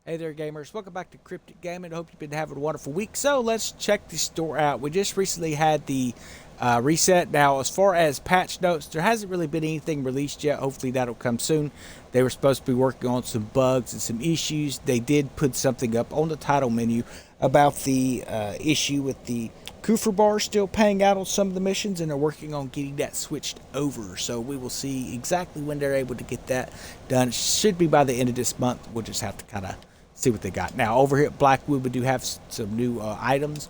Hey there, gamers. Welcome back to Cryptic Gaming. I hope you've been having a wonderful week. So let's check the store out. We just recently had the reset. Now, as far as patch notes, there hasn't really been anything released yet. Hopefully that'll come soon. They were supposed to be working on some bugs and some issues. They did put something up on the title menu about the issue with the Kufr bar still paying out on some of the missions, and they're working on getting that switched over. So we will see exactly when they're able to get that done. It should be by the end of this month. We'll just have to kind of see what they got. Now, over here at Blackwood, we do have some new items.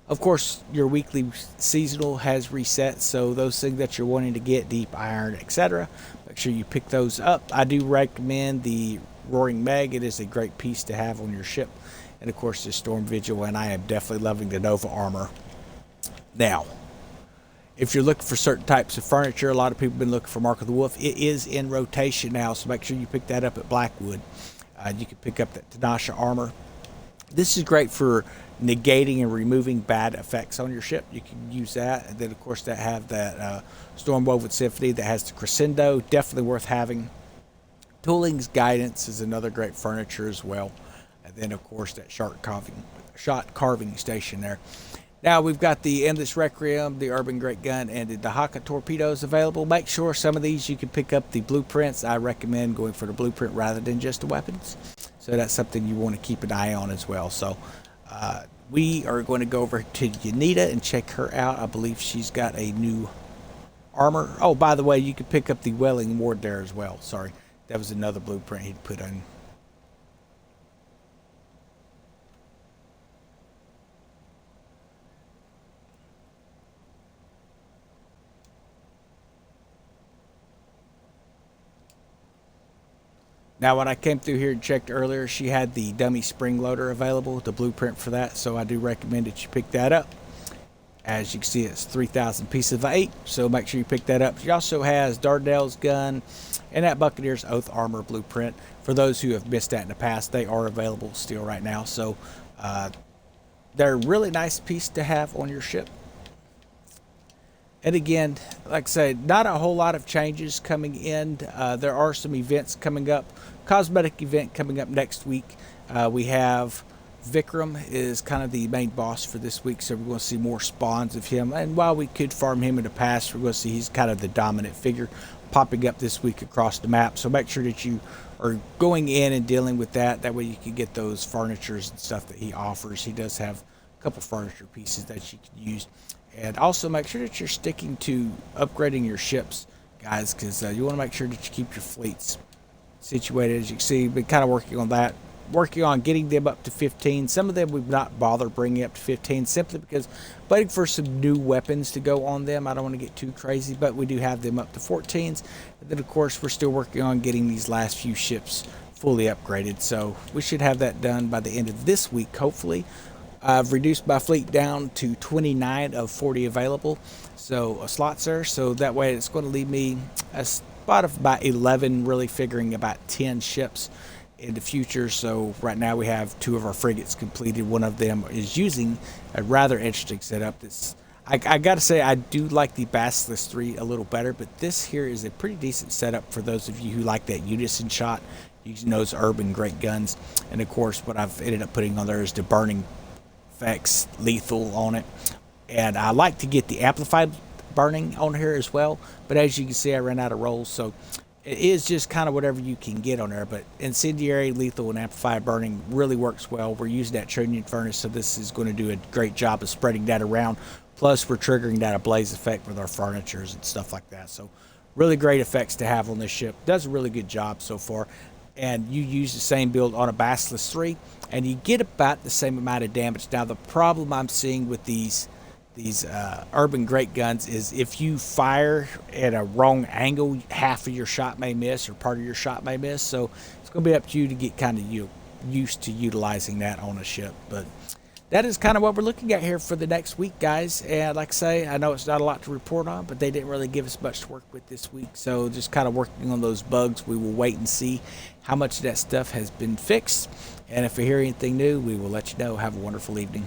Of course, your weekly seasonal has reset, so those things that you're wanting to get, deep iron, etc., make sure you pick those up. I do recommend the Roaring Meg. It is a great piece to have on your ship. And of course, the Storm Vigil, and I am definitely loving the Nova armor. Now, if you're looking for certain types of furniture, a lot of people have been looking for Mark of the Wolf. It is in rotation now, so make sure you pick that up at Blackwood. You can pick up that Tanasha armor. This is great for negating and removing bad effects on your ship. You can use that. And then, of course, that have that Stormwoven Symphony that has the Crescendo. Definitely worth having. Tooling's Guidance is another great furniture as well. And then, of course, that shot carving station there. Now we've got the Endless Requiem, the Urban Great Gun, and the Dahaka torpedoes available. Make sure some of these you can pick up the blueprints. I recommend going for the blueprint rather than just the weapons. So that's something you want to keep an eye on as well. So we are going to go over to Yanita and check her out. I believe she's got a new armor. Oh, by the way, you can pick up the Welling Ward there as well. Sorry, that was another blueprint he'd put on. Now, when I came through here and checked earlier, she had the dummy spring loader available, the blueprint for that, so I do recommend that you pick that up. As you can see, it's 3,000 pieces of 8, so make sure you pick that up. She also has Dardanel's gun and that Buccaneer's Oath armor blueprint. For those who have missed that in the past, they are available still right now, so they're a really nice piece to have on your ship. And again, like I said, not a whole lot of changes coming in. There are some events coming up. Cosmetic event coming up next week. We have Vikram is kind of the main boss for this week, so we're going to see more spawns of him. And while we could farm him in the past, we're going to see he's kind of the dominant figure popping up this week across the map. So make sure that you are going in and dealing with that. That way you can get those furnitures and stuff that he offers. He does have a couple furniture pieces that you can use. And also make sure that you're sticking to upgrading your ships, guys, because you want to make sure that you keep your fleets situated. As you can see, been kind of working on that, working on getting them up to 15. Some of them we've not bothered bringing up to 15 simply because waiting for some new weapons to go on them. I don't want to get too crazy, but we do have them up to 14s. And then, of course, we're still working on getting these last few ships fully upgraded. So we should have that done by the end of this week, hopefully. I've reduced my fleet down to 29 of 40 available, so slots there. So that way it's going to leave me a spot of about 11, really figuring about 10 ships in the future. So right now we have 2 of our frigates completed. One of them is using a rather interesting setup. I got to say, I do like the Basilisk 3 a little better, but this here is a pretty decent setup for those of you who like that unison shot, using those urban great guns. And of course, what I've ended up putting on there is the burning effects lethal on it, and I like to get the amplified burning on here as well, but as you can see I ran out of rolls, so it is just kind of whatever you can get on there. But incendiary, lethal, and amplified burning really works well. We're using that Trinian furnace, so this is going to do a great job of spreading that around, plus we're triggering that ablaze effect with our furnitures and stuff like that. So really great effects to have on this ship. Does a really good job so far. And you use the same build on a Basilisk 3, and you get about the same amount of damage. Now, the problem I'm seeing with these urban great guns is if you fire at a wrong angle, half of your shot may miss or part of your shot may miss. So it's going to be up to you to get kind of used to utilizing that on a ship. But that is kind of what we're looking at here for the next week, guys. And like I say, I know it's not a lot to report on, but they didn't really give us much to work with this week. So just kind of working on those bugs. We will wait and see how much of that stuff has been fixed. And if we hear anything new, we will let you know. Have a wonderful evening.